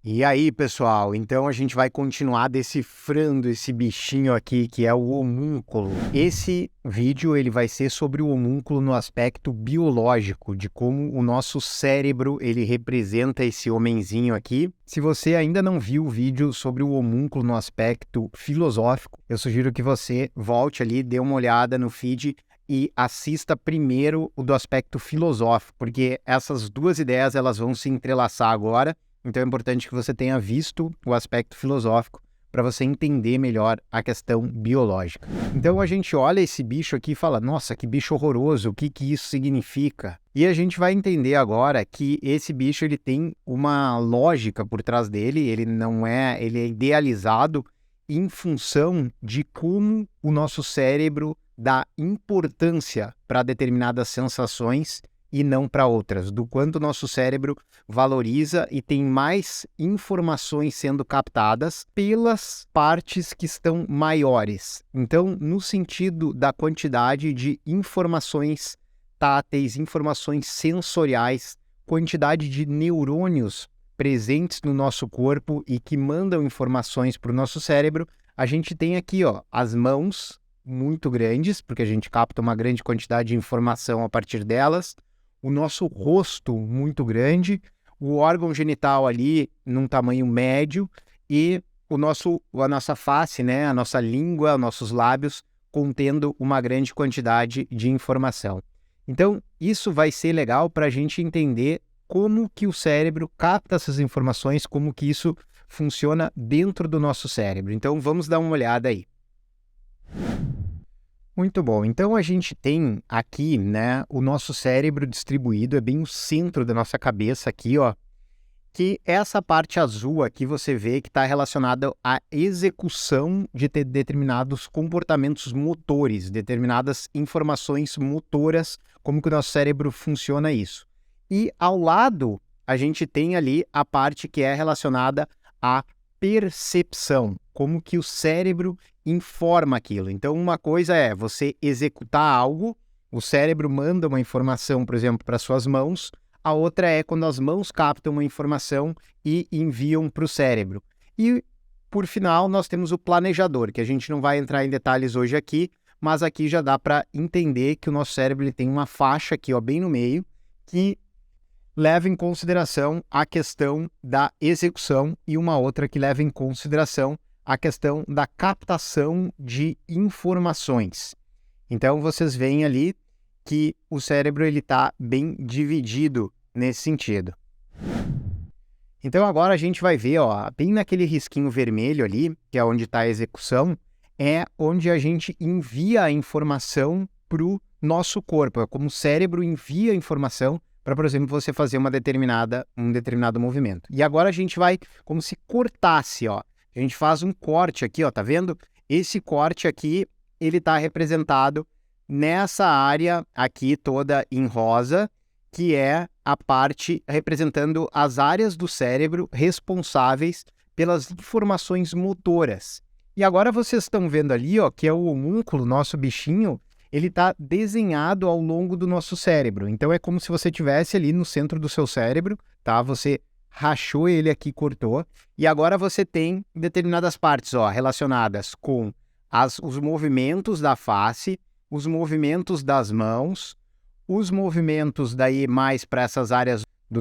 E aí, pessoal, então a gente vai continuar decifrando esse bichinho aqui que é o homúnculo. Esse vídeo ele vai ser sobre o homúnculo no aspecto biológico, de como o nosso cérebro ele representa esse homenzinho aqui. Se você ainda não viu o vídeo sobre o homúnculo no aspecto filosófico, eu sugiro que você volte ali, dê uma olhada no feed e assista primeiro o do aspecto filosófico, porque essas duas ideias elas vão se entrelaçar agora. Então é importante que você tenha visto o aspecto filosófico para você entender melhor a questão biológica. Então a gente olha esse bicho aqui e fala, nossa, que bicho horroroso, o que isso significa? E a gente vai entender agora que esse bicho ele tem uma lógica por trás dele, ele é idealizado em função de como o nosso cérebro dá importância para determinadas sensações e não para outras, do quanto o nosso cérebro valoriza e tem mais informações sendo captadas pelas partes que estão maiores. Então, no sentido da quantidade de informações táteis, informações sensoriais, quantidade de neurônios presentes no nosso corpo e que mandam informações para o nosso cérebro, a gente tem aqui as mãos muito grandes, porque a gente capta uma grande quantidade de informação a partir delas, o nosso rosto muito grande, o órgão genital ali num tamanho médio e a nossa face, né, a nossa língua, nossos lábios contendo uma grande quantidade de informação. Então, isso vai ser legal para a gente entender como que o cérebro capta essas informações, como que isso funciona dentro do nosso cérebro. Então, vamos dar uma olhada aí. Muito bom. Então a gente tem aqui, né, o nosso cérebro distribuído, é bem o centro da nossa cabeça aqui, que essa parte azul aqui você vê que está relacionada à execução de determinados comportamentos motores, determinadas informações motoras, como que o nosso cérebro funciona isso. E ao lado a gente tem ali a parte que é relacionada à percepção, como que o cérebro informa aquilo. Então, uma coisa é você executar algo, o cérebro manda uma informação, por exemplo, para suas mãos, a outra é quando as mãos captam uma informação e enviam para o cérebro. E, por final, nós temos o planejador, que a gente não vai entrar em detalhes hoje aqui, mas aqui já dá para entender que o nosso cérebro ele tem uma faixa aqui, bem no meio, que leva em consideração a questão da execução e uma outra que leva em consideração a questão da captação de informações. Então, vocês veem ali que o cérebro está bem dividido nesse sentido. Então, agora a gente vai ver, bem naquele risquinho vermelho ali, que é onde está a execução, é onde a gente envia a informação para o nosso corpo. É como o cérebro envia a informação para, por exemplo, você fazer um determinado movimento. E agora a gente vai como se cortasse, A gente faz um corte aqui, tá vendo? Esse corte aqui, ele está representado nessa área aqui toda em rosa, que é a parte representando as áreas do cérebro responsáveis pelas informações motoras. E agora vocês estão vendo ali, que é o homúnculo, nosso bichinho, ele está desenhado ao longo do nosso cérebro. Então é como se você tivesse ali no centro do seu cérebro, tá? Você rachou ele aqui, cortou, e agora você tem determinadas partes, relacionadas com os movimentos da face, os movimentos das mãos, os movimentos daí mais para essas áreas do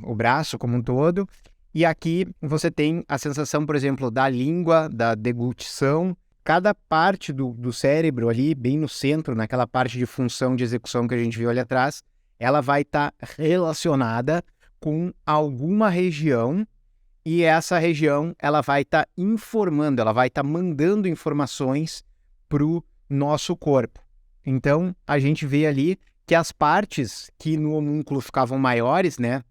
o braço como um todo, e aqui você tem a sensação, por exemplo, da língua, da deglutição. Cada parte do cérebro ali, bem no centro, naquela parte de função de execução que a gente viu ali atrás, ela vai estar relacionada com alguma região e essa região ela vai estar informando, ela vai estar mandando informações para o nosso corpo. Então, a gente vê ali que as partes que no homúnculo ficavam maiores, né,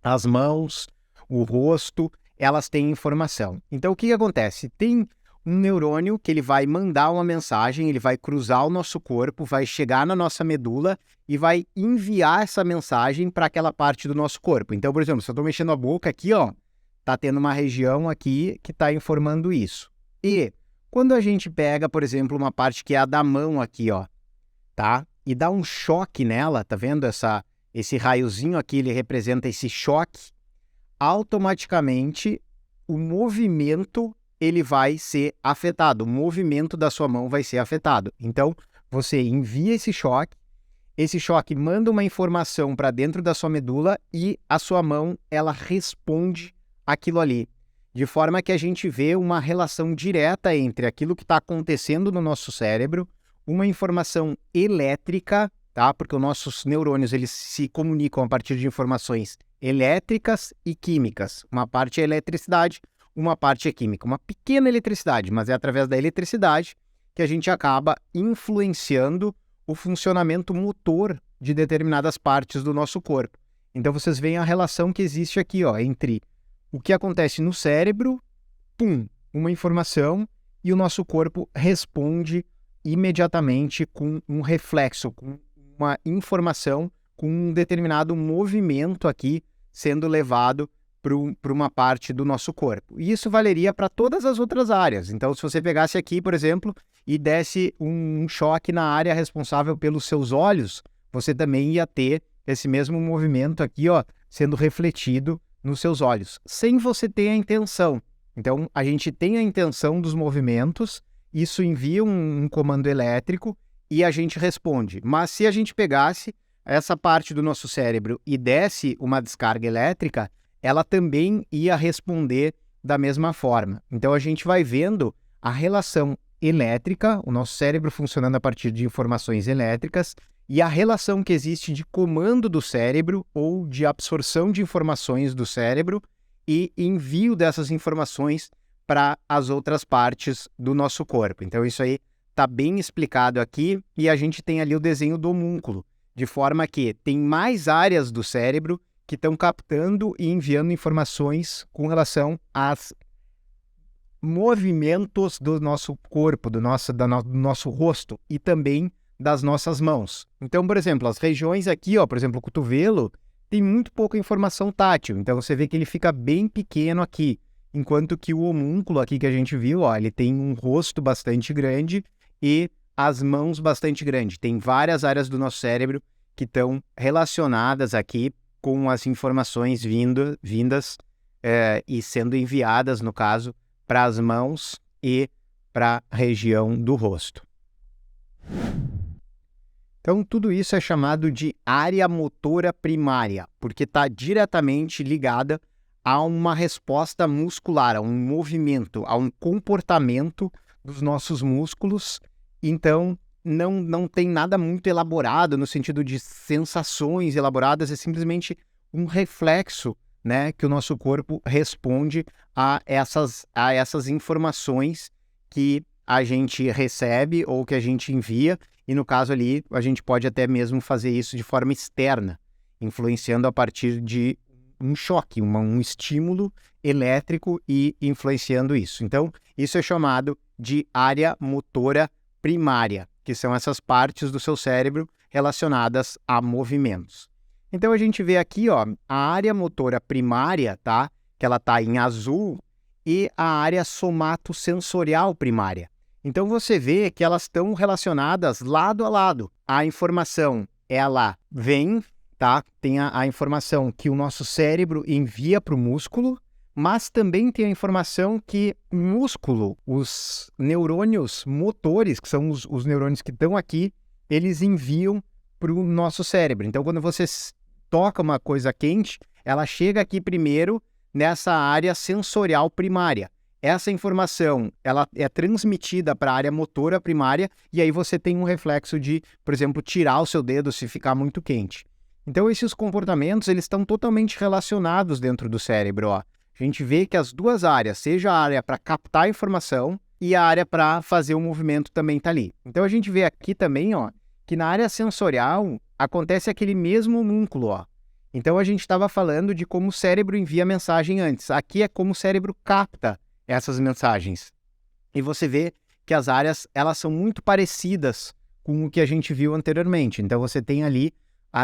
as mãos, o rosto, elas têm informação. Então, o que acontece? Tem um neurônio que ele vai mandar uma mensagem, ele vai cruzar o nosso corpo, vai chegar na nossa medula e vai enviar essa mensagem para aquela parte do nosso corpo. Então, por exemplo, se eu estou mexendo a boca aqui, tá tendo uma região aqui que está informando isso. E quando a gente pega, por exemplo, uma parte que é a da mão aqui, tá? E dá um choque nela, tá vendo? Esse raiozinho aqui, ele representa esse choque. automaticamente o movimento ele vai ser afetado, o movimento da sua mão vai ser afetado. Então, você envia esse choque manda uma informação para dentro da sua medula e a sua mão, ela responde aquilo ali. De forma que a gente vê uma relação direta entre aquilo que está acontecendo no nosso cérebro, uma informação elétrica, tá? Porque os nossos neurônios eles se comunicam a partir de informações elétricas e químicas. Uma parte é eletricidade, uma parte é química. Uma pequena eletricidade, mas é através da eletricidade que a gente acaba influenciando o funcionamento motor de determinadas partes do nosso corpo. Então vocês veem a relação que existe aqui, ó, entre o que acontece no cérebro, uma informação, e o nosso corpo responde imediatamente com um reflexo, com uma informação, com um determinado movimento aqui sendo levado para uma parte do nosso corpo. E isso valeria para todas as outras áreas. Então, se você pegasse aqui, por exemplo, e desse um choque na área responsável pelos seus olhos, você também ia ter esse mesmo movimento aqui, ó, sendo refletido nos seus olhos, sem você ter a intenção. Então, a gente tem a intenção dos movimentos, isso envia um comando elétrico e a gente responde. Mas se a gente pegasse essa parte do nosso cérebro e desse uma descarga elétrica, ela também ia responder da mesma forma. Então, a gente vai vendo a relação elétrica, o nosso cérebro funcionando a partir de informações elétricas, e a relação que existe de comando do cérebro ou de absorção de informações do cérebro e envio dessas informações para as outras partes do nosso corpo. Então, isso aí está bem explicado aqui e a gente tem ali o desenho do homúnculo, de forma que tem mais áreas do cérebro que estão captando e enviando informações com relação aos movimentos do nosso corpo, do nosso rosto e também das nossas mãos. Então, por exemplo, as regiões aqui, ó, por exemplo, o cotovelo, tem muito pouca informação tátil. Então, você vê que ele fica bem pequeno aqui, enquanto que o homúnculo aqui que a gente viu, ó, ele tem um rosto bastante grande e as mãos bastante grandes. Tem várias áreas do nosso cérebro que estão relacionadas aqui com as informações vindas e sendo enviadas, no caso, para as mãos e para a região do rosto. Então, tudo isso é chamado de área motora primária, porque está diretamente ligada a uma resposta muscular, a um movimento, a um comportamento dos nossos músculos. Então, não tem nada muito elaborado no sentido de sensações elaboradas, é simplesmente um reflexo, né, que o nosso corpo responde a essas informações que a gente recebe ou que a gente envia, e no caso ali a gente pode até mesmo fazer isso de forma externa, influenciando a partir de um choque, um estímulo elétrico e influenciando isso. Então, isso é chamado de área motora primária, que são essas partes do seu cérebro relacionadas a movimentos. Então, a gente vê aqui, ó, a área motora primária, tá? Que ela está em azul, e a área somatosensorial primária. Então, você vê que elas estão relacionadas lado a lado. A informação, ela vem, tá? Tem a informação que o nosso cérebro envia para o músculo, mas também tem a informação que o músculo, os neurônios motores, que são os neurônios que estão aqui, eles enviam para o nosso cérebro. Então, quando você toca uma coisa quente, ela chega aqui primeiro nessa área sensorial primária. Essa informação, ela é transmitida para a área motora primária e aí você tem um reflexo de, por exemplo, tirar o seu dedo se ficar muito quente. Então, esses comportamentos, eles estão totalmente relacionados dentro do cérebro, ó. A gente vê que as duas áreas, seja a área para captar a informação e a área para fazer o movimento também está ali. Então, a gente vê aqui também, ó, que na área sensorial acontece aquele mesmo homúnculo, ó. Então, a gente estava falando de como o cérebro envia mensagem antes. Aqui é como o cérebro capta essas mensagens. E você vê que as áreas, elas são muito parecidas com o que a gente viu anteriormente. Então, você tem ali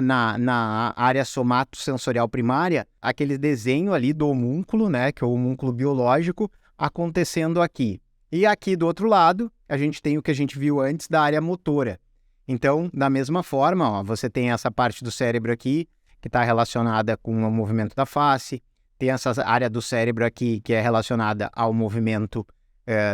na área somatosensorial primária, aquele desenho ali do homúnculo, né, que é o homúnculo biológico, acontecendo aqui. E aqui do outro lado, a gente tem o que a gente viu antes da área motora. Então, da mesma forma, ó, você tem essa parte do cérebro aqui, que está relacionada com o movimento da face, tem essa área do cérebro aqui que é relacionada ao movimento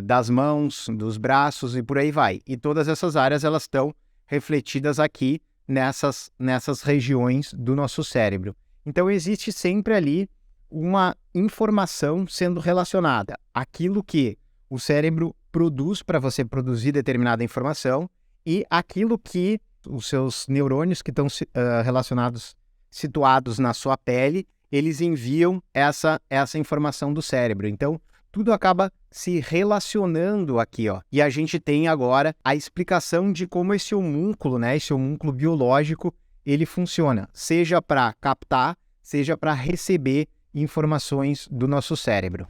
das mãos, dos braços e por aí vai. E todas essas áreas elas estão refletidas aqui nessas regiões do nosso cérebro. Então existe sempre ali uma informação sendo relacionada àquilo que o cérebro produz para você produzir determinada informação e aquilo que os seus neurônios que estão situados na sua pele, eles enviam essa informação do cérebro. Então, tudo acaba se relacionando aqui, ó. E a gente tem agora a explicação de como esse homúnculo, né, esse homúnculo biológico, ele funciona, seja para captar, seja para receber informações do nosso cérebro.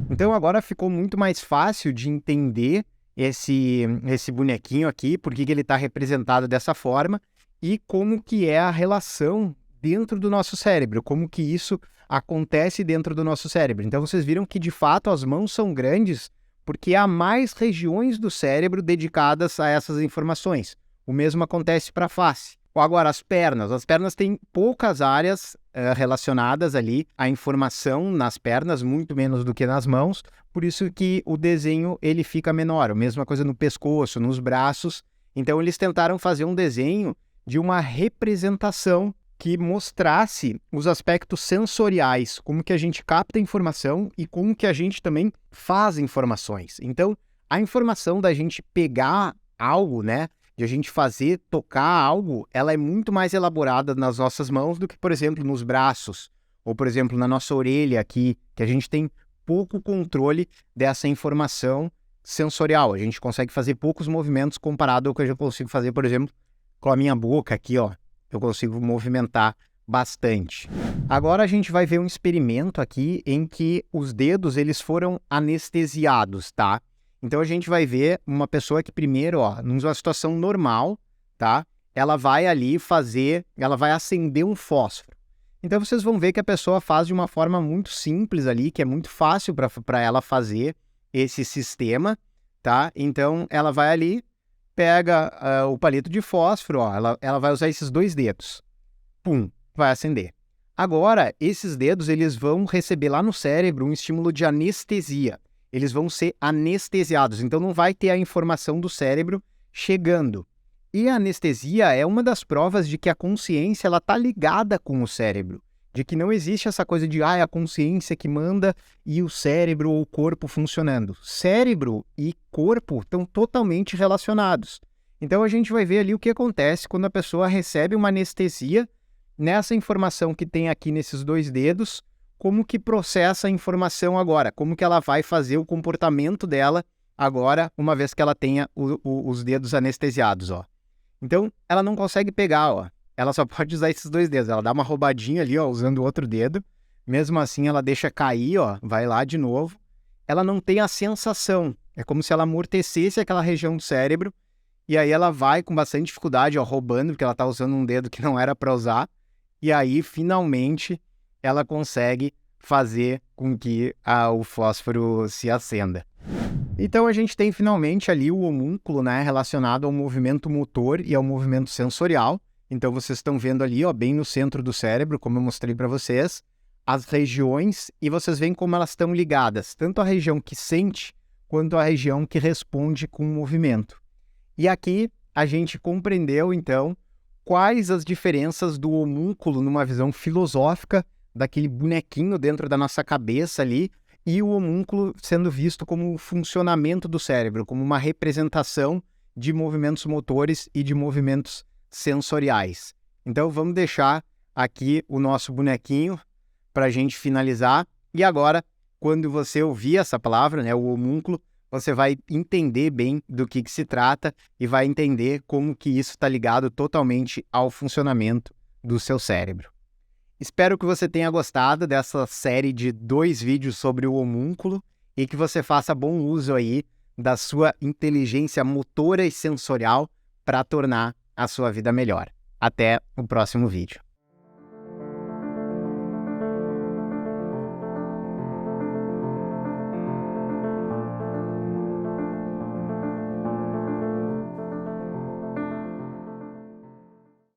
Então agora ficou muito mais fácil de entender esse bonequinho aqui, por que ele está representado dessa forma e como que é a relação dentro do nosso cérebro, como que isso acontece dentro do nosso cérebro. Então vocês viram que de fato as mãos são grandes porque há mais regiões do cérebro dedicadas a essas informações. O mesmo acontece para a face. Agora, as pernas têm poucas áreas relacionadas ali à informação nas pernas, muito menos do que nas mãos, por isso que o desenho ele fica menor. A mesma coisa no pescoço, nos braços. Então, eles tentaram fazer um desenho de uma representação que mostrasse os aspectos sensoriais, como que a gente capta informação e como que a gente também faz informações. Então, a informação da gente pegar algo, né, de a gente tocar algo, ela é muito mais elaborada nas nossas mãos do que, por exemplo, nos braços, ou, por exemplo, na nossa orelha aqui, que a gente tem pouco controle dessa informação sensorial. A gente consegue fazer poucos movimentos comparado ao que eu já consigo fazer, por exemplo, com a minha boca aqui, ó. Eu consigo movimentar bastante. Agora a gente vai ver um experimento aqui em que os dedos eles foram anestesiados, tá? Então a gente vai ver uma pessoa que primeiro, ó, numa situação normal, tá? Ela vai ali ela vai acender um fósforo. Então vocês vão ver que a pessoa faz de uma forma muito simples ali, que é muito fácil para ela fazer esse sistema, tá? Então ela vai ali, pega o palito de fósforo, ó, ela vai usar esses 2 dedos. Pum, vai acender. Agora, esses dedos eles vão receber lá no cérebro um estímulo de anestesia. Eles vão ser anestesiados, então não vai ter a informação do cérebro chegando. E a anestesia é uma das provas de que a consciência está ligada com o cérebro, de que não existe essa coisa de a consciência que manda e o cérebro ou o corpo funcionando. Cérebro e corpo estão totalmente relacionados. Então a gente vai ver ali o que acontece quando a pessoa recebe uma anestesia nessa informação que tem aqui nesses 2 dedos, como que processa a informação agora, como que ela vai fazer o comportamento dela agora, uma vez que ela tenha os dedos anestesiados, ó. Então, ela não consegue pegar, ó. Ela só pode usar esses 2 dedos. Ela dá uma roubadinha ali, ó, usando o outro dedo. Mesmo assim, ela deixa cair, ó, vai lá de novo. Ela não tem a sensação. É como se ela amortecesse aquela região do cérebro. E aí ela vai com bastante dificuldade, ó, roubando, porque ela tá usando um dedo que não era para usar. E aí, finalmente, ela consegue fazer com que o fósforo se acenda. Então a gente tem finalmente ali o homúnculo, né, relacionado ao movimento motor e ao movimento sensorial. Então vocês estão vendo ali, ó, bem no centro do cérebro, como eu mostrei para vocês, as regiões, e vocês veem como elas estão ligadas, tanto a região que sente quanto a região que responde com o movimento. E aqui a gente compreendeu então quais as diferenças do homúnculo numa visão filosófica, daquele bonequinho dentro da nossa cabeça ali, e o homúnculo sendo visto como o funcionamento do cérebro, como uma representação de movimentos motores e de movimentos sensoriais. Então vamos deixar aqui o nosso bonequinho para a gente finalizar. E agora, quando você ouvir essa palavra, né, o homúnculo, você vai entender bem do que se trata e vai entender como que isso está ligado totalmente ao funcionamento do seu cérebro. Espero que você tenha gostado dessa série de 2 vídeos sobre o homúnculo e que você faça bom uso aí da sua inteligência motora e sensorial para tornar a sua vida melhor. Até o próximo vídeo.